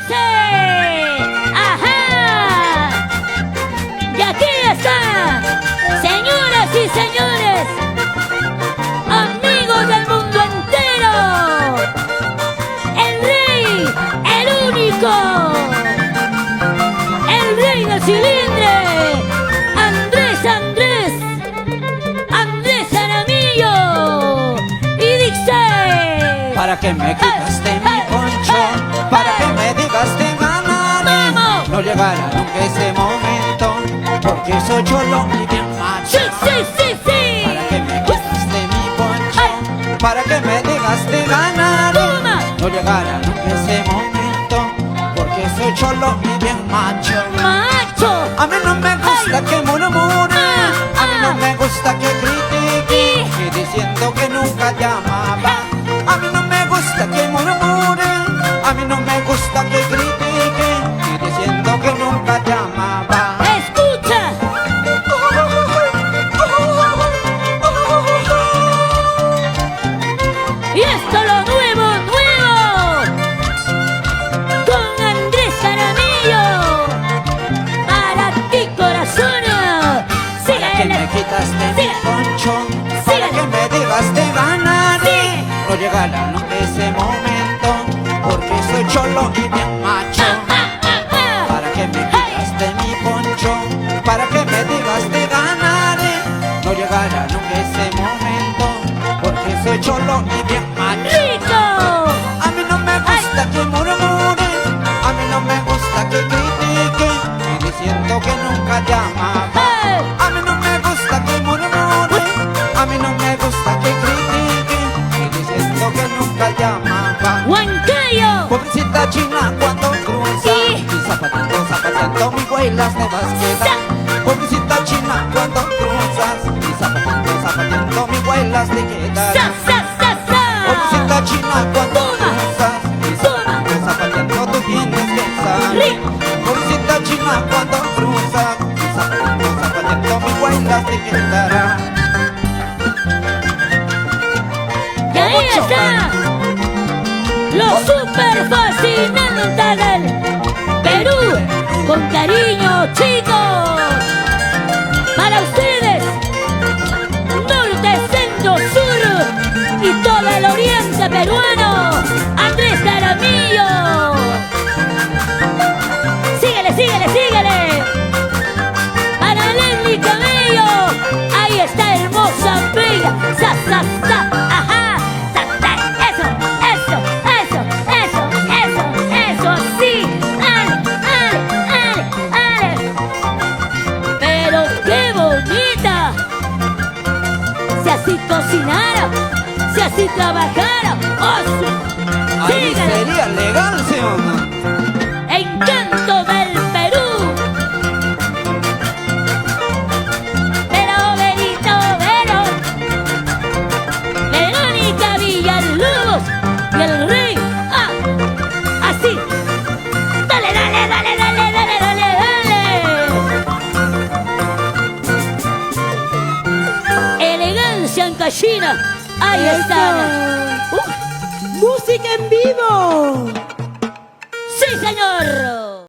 dice, ajá, y aquí está, señoras y señores, amigos del mundo entero, el rey, el único, el rey del cilindre, Andrés Jaramillo, y dice, ¿para qué me quitaste mi poncho? ¿Para qué me digas te ganaré? ¡Vamos! No llegará nunca ese momento, porque soy cholo y bien macho. sí, sí, sí, sí. ¿Para qué me quitaste mi poncho? ¿Para qué me digas te ganaré? Toma. No llegará nunca ese momento, porque soy cholo y bien macho. Macho. A mí no me gusta que murmuren, a mí no me gusta que critiquen, y diciendo que nunca te amaba. A mí no me gusta que murmuren, a mí no me gusta que critiquen, y diciendo que nunca te amaba. Escucha. Y esto lo nuevo, con Andrés Jaramillo, para ti corazón. ¿Para que me quitaste mi poncho? ¿Para que me digas te ganaré? No llegará nunca ese momento, porque soy cholo y bien macho. ¿Para que me quitaste mi poncho? ¿Para que me digas te ganaré? No llegará nunca ese momento, porque soy cholo y bien macho. ¡Rico! A mí no me gusta que murmuren, a mí no me gusta que critiquen, y diciendo que nunca te amaba. A mí no me gusta que murmuren, a mí no me gusta que critiquen, y diciendo que nunca te amaba. ¡Huancayo! Pobrecita china cuando cruza, Sí. y zapateando mi güey las nuevas quedan. Pobrecita china cuando cruzas, y zapateando mi güey las te quedan. ¡Sa, sa, sa, sa! Pobrecita china cuando Toma. cruzas, y zapateando tú tienes que saber. Rico. Pobrecita china cuando cruzas, y zapateando mi güey las te quedará. Y ahí está, los super fascinantes del Perú, con cariño, chicos, para ustedes, norte, centro, sur y todo el oriente peruano, Andrés Jaramillo. Síguele, síguele, síguele. Para Lenny Cabello, ahí está hermosa, bella, sa, sa, sa, ajá, sa, sa, eso, sí, ale. Pero qué bonita, si así cocinara, si así trabajara, oh, Ahí síguele. sería legal, ¿sí o no? Encanto del Perú. Vero, Verónica Villalobos y el rey. Así. Dale, dale, dale, dale, dale, dale, dale. Elegancia en Cachina. Ahí está. ¡Música en vivo! Sí, señor.